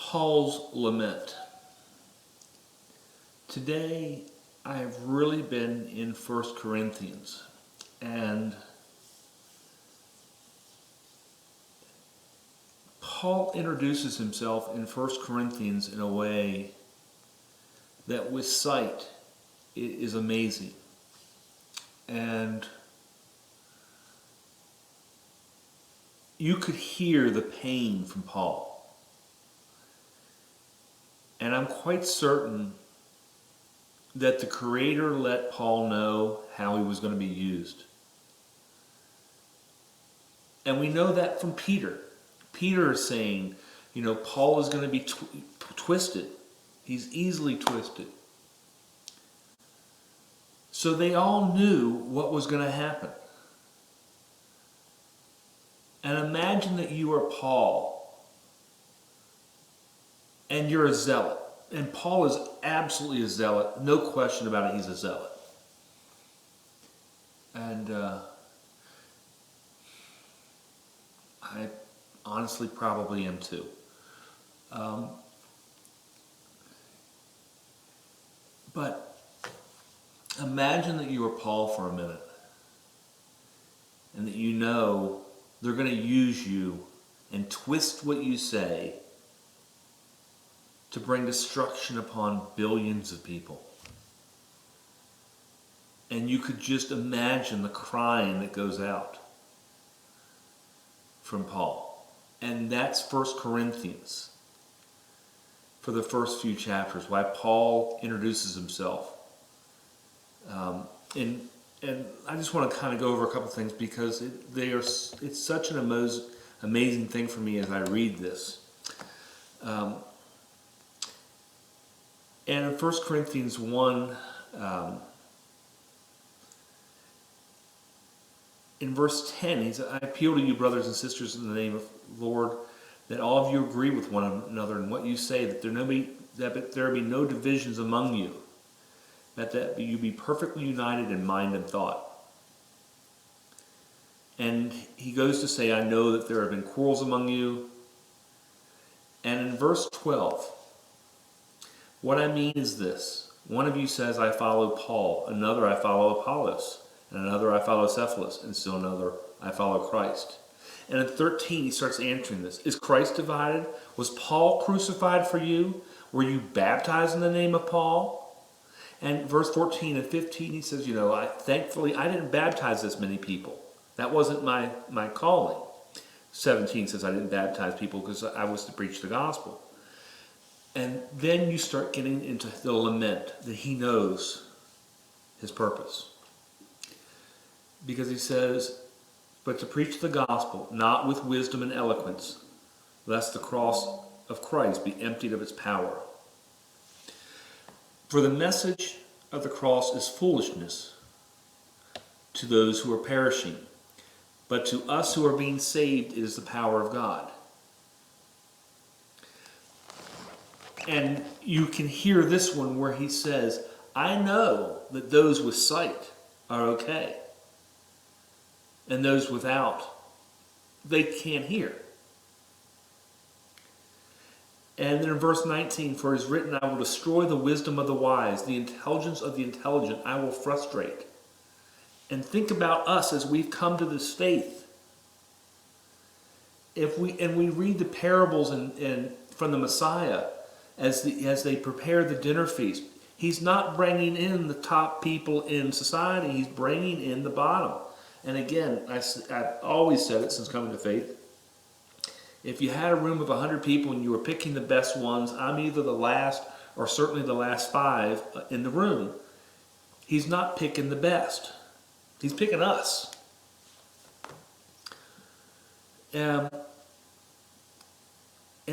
Paul's lament. Today, I have really been in 1 Corinthians, and Paul introduces himself in 1 Corinthians in a way that with sight is amazing. And you could hear the pain from Paul. And I'm quite certain that the Creator let Paul know how he was going to be used. And we know that from Peter. Peter is saying, Paul is going to be twisted. He's easily twisted. So they all knew what was going to happen. And imagine that you are Paul and you're a zealot. And Paul is absolutely a zealot. No question about it, he's a zealot. And I honestly probably am too. But imagine that you are Paul for a minute. And that you know they're going to use you and twist what you say to bring destruction upon billions of people. And you could just imagine the crying that goes out from Paul. And that's 1 Corinthians for the first few chapters, why Paul introduces himself. And I just want to kind of go over a couple things because it's such an amazing thing for me as I read this. And in 1 Corinthians 1, in verse 10, he said, I appeal to you, brothers and sisters, in the name of the Lord, that all of you agree with one another in what you say, that there be no divisions among you, that you be perfectly united in mind and thought. And he goes to say, I know that there have been quarrels among you. And in verse 12, what I mean is this. One of you says, I follow Paul. Another, I follow Apollos. And another, I follow Cephas. And still another, I follow Christ. And in 13, he starts answering this. Is Christ divided? Was Paul crucified for you? Were you baptized in the name of Paul? And verse 14 and 15, he says, thankfully, I didn't baptize this many people. That wasn't my calling. 17 says, I didn't baptize people because I was to preach the gospel. And then you start getting into the lament that he knows his purpose. Because he says, but to preach the gospel, not with wisdom and eloquence, lest the cross of Christ be emptied of its power. For the message of the cross is foolishness to those who are perishing, but to us who are being saved, it is the power of God. And you can hear this one where he says, I know that those with sight are okay. And those without, they can't hear. And then in verse 19, for it is written, I will destroy the wisdom of the wise, the intelligence of the intelligent I will frustrate. And think about us as we've come to this faith. We read the parables from the Messiah as they prepare the dinner feast. He's not bringing in the top people in society. He's bringing in the bottom. And again, I've always said it since coming to faith. If you had a room of 100 people and you were picking the best ones, I'm either the last or certainly the last 5 in the room. He's not picking the best. He's picking us. And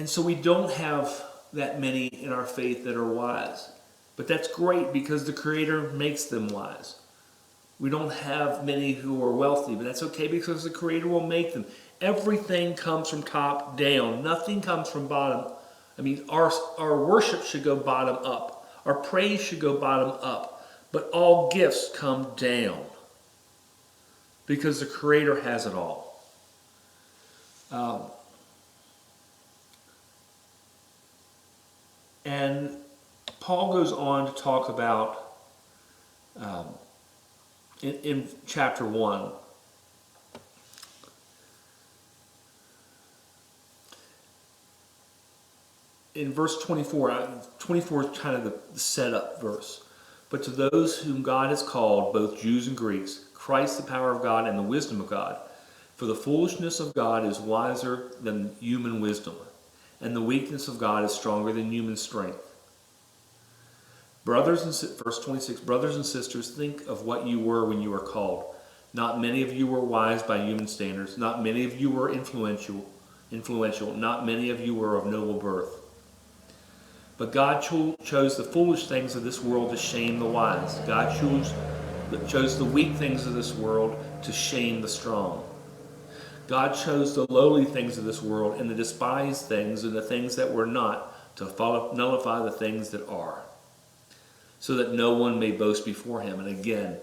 so we don't have that many in our faith that are wise. But that's great because the Creator makes them wise. We don't have many who are wealthy, but that's okay because the Creator will make them. Everything comes from top down. Nothing comes from bottom. Our worship should go bottom up. Our praise should go bottom up. But all gifts come down because the Creator has it all. And Paul goes on to talk about, in chapter 1, in verse 24, 24 is kind of the setup verse. But to those whom God has called, both Jews and Greeks, Christ the power of God and the wisdom of God. For the foolishness of God is wiser than human wisdom, and the weakness of God is stronger than human strength. Verse 26, brothers and sisters, think of what you were when you were called. Not many of you were wise by human standards. Not many of you were influential. Not many of you were of noble birth. But God chose the foolish things of this world to shame the wise. God chose the weak things of this world to shame the strong. God chose the lowly things of this world and the despised things and the things that were not to nullify the things that are, so that no one may boast before him. And again,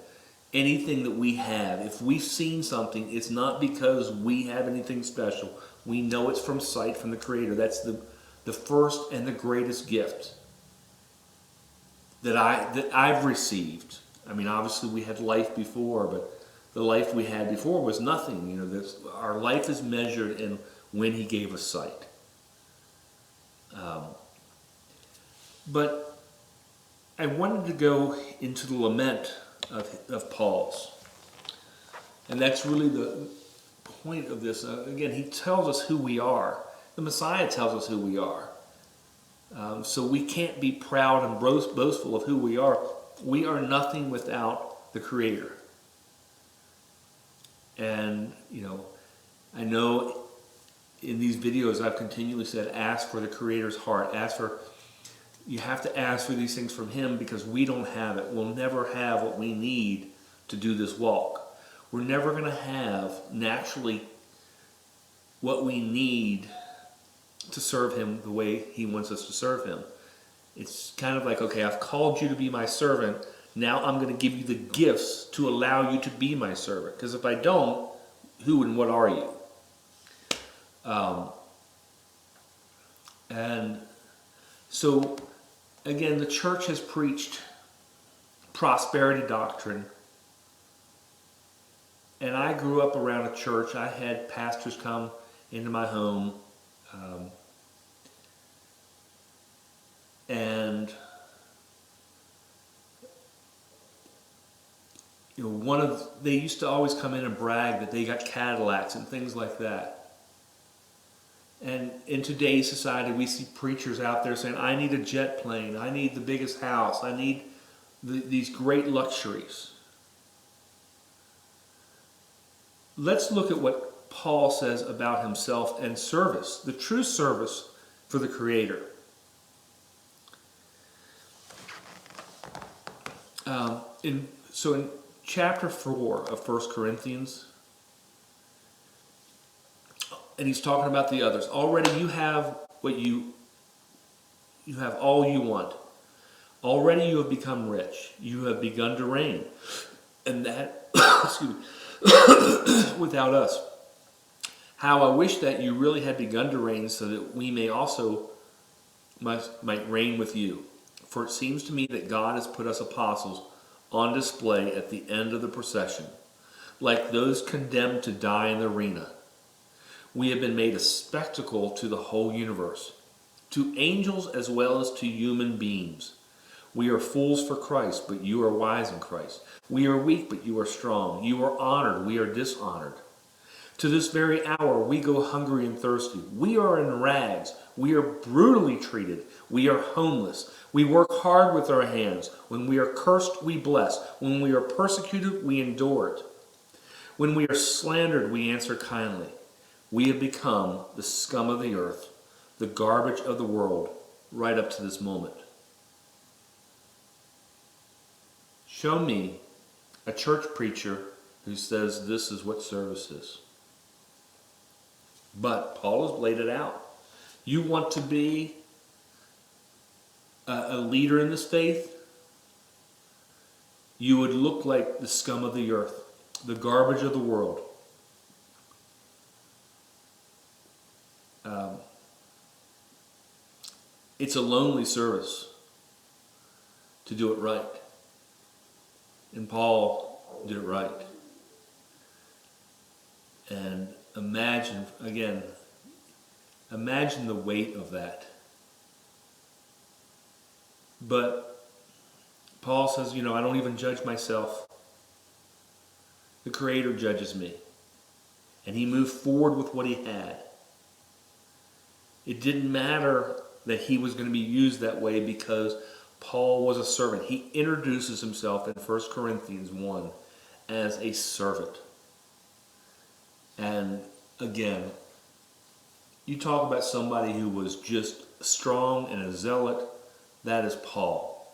anything that we have, if we've seen something, it's not because we have anything special. We know it's from sight from the Creator. That's the first and the greatest gift that I've received. I mean, obviously we had life before, but the life we had before was nothing. You know, our life is measured in when He gave us sight. But I wanted to go into the lament of Paul's. And that's really the point of this. Again, he tells us who we are. The Messiah tells us who we are. So we can't be proud and boastful of who we are. We are nothing without the Creator. And, you know, I know in these videos I've continually said, ask for the Creator's heart. You have to ask for these things from Him, because we don't have it. We'll never have what we need to do this walk. We're never going to have naturally what we need to serve Him the way He wants us to serve Him. It's kind of like, okay, I've called you to be my servant. Now I'm going to give you the gifts to allow you to be my servant. Because if I don't, who and what are you? And so, again, the church has preached prosperity doctrine. And I grew up around a church. I had pastors come into my home. And you know, they used to always come in and brag that they got Cadillacs and things like that. And in today's society, we see preachers out there saying, I need a jet plane, I need the biggest house, I need these great luxuries. Let's look at what Paul says about himself and service, the true service for the Creator. In chapter 4 of 1 Corinthians, and he's talking about the others. Already you have you have all you want. Already you have become rich. You have begun to reign. And that, excuse me, without us. How I wish that you really had begun to reign, so that we may also might reign with you. For it seems to me that God has put us apostles on display at the end of the procession, like those condemned to die in the arena. We have been made a spectacle to the whole universe, to angels as well as to human beings. We are fools for Christ, but you are wise in Christ. We are weak, but you are strong. You are honored, we are dishonored. To this very hour we go hungry and thirsty. We are in rags. We are brutally treated. We are homeless. We work hard with our hands. When we are cursed, we bless. When we are persecuted, we endure it. When we are slandered, we answer kindly. We have become the scum of the earth, the garbage of the world, right up to this moment. Show me a church preacher who says this is what service is. But Paul has laid it out. You want to be a leader in this faith? You would look like the scum of the earth, the garbage of the world. It's a lonely service to do it right. And Paul did it right. And imagine the weight of that. But Paul says, I don't even judge myself. The Creator judges me. And he moved forward with what he had. It didn't matter that he was going to be used that way because Paul was a servant. He introduces himself in 1 Corinthians 1 as a servant. And again, you talk about somebody who was just strong and a zealot, that is Paul.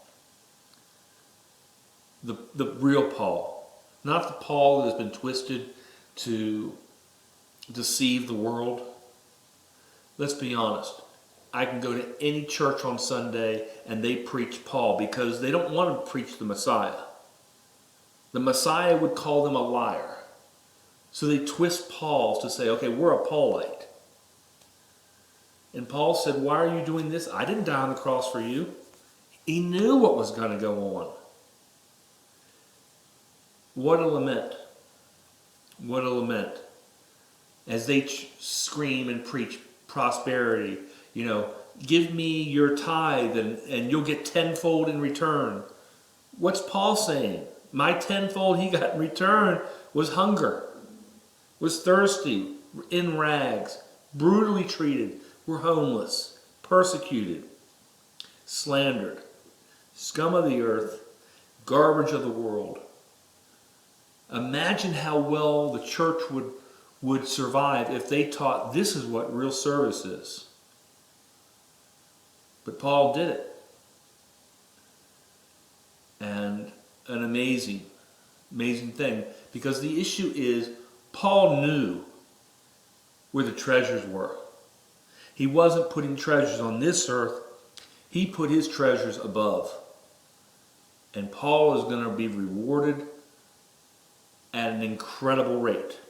The real Paul. Not the Paul that has been twisted to deceive the world. Let's be honest. I can go to any church on Sunday and they preach Paul because they don't want to preach the Messiah. The Messiah would call them a liar. So they twist Paul to say, okay, we're a Paulite. And Paul said, why are you doing this? I didn't die on the cross for you. He knew what was going to go on. What a lament. What a lament. As they scream and preach prosperity, give me your tithe and you'll get tenfold in return. What's Paul saying? My tenfold he got in return was hunger, was thirsty, in rags, brutally treated, were homeless, persecuted, slandered, scum of the earth, garbage of the world. Imagine how well the church would survive if they taught this is what real service is. But Paul did it. And an amazing thing. Because the issue is, Paul knew where the treasures were. He wasn't putting treasures on this earth. He put his treasures above. And Paul is going to be rewarded at an incredible rate.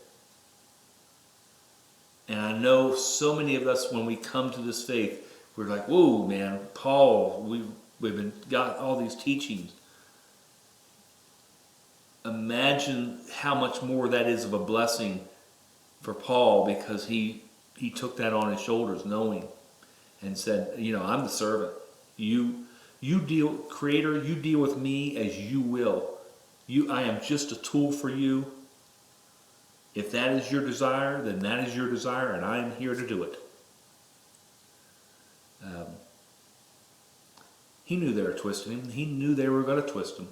And I know so many of us, when we come to this faith, we're like, whoa, man, Paul, we've got all these teachings. Imagine how much more that is of a blessing for Paul, because he took that on his shoulders, knowing, and said, I'm the servant. You deal, Creator, you deal with me as you will. I am just a tool for you. If that is your desire, then that is your desire, and I am here to do it. He knew they were twisting him. He knew they were going to twist him.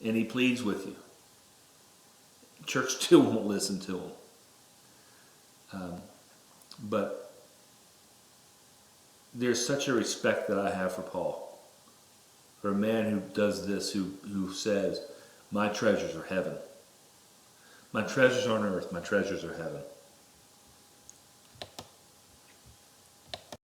And he pleads with you. The church still won't listen to him. But there's such a respect that I have for Paul. For a man who does this, who says, my treasures are heaven. My treasures are on earth, my treasures are heaven.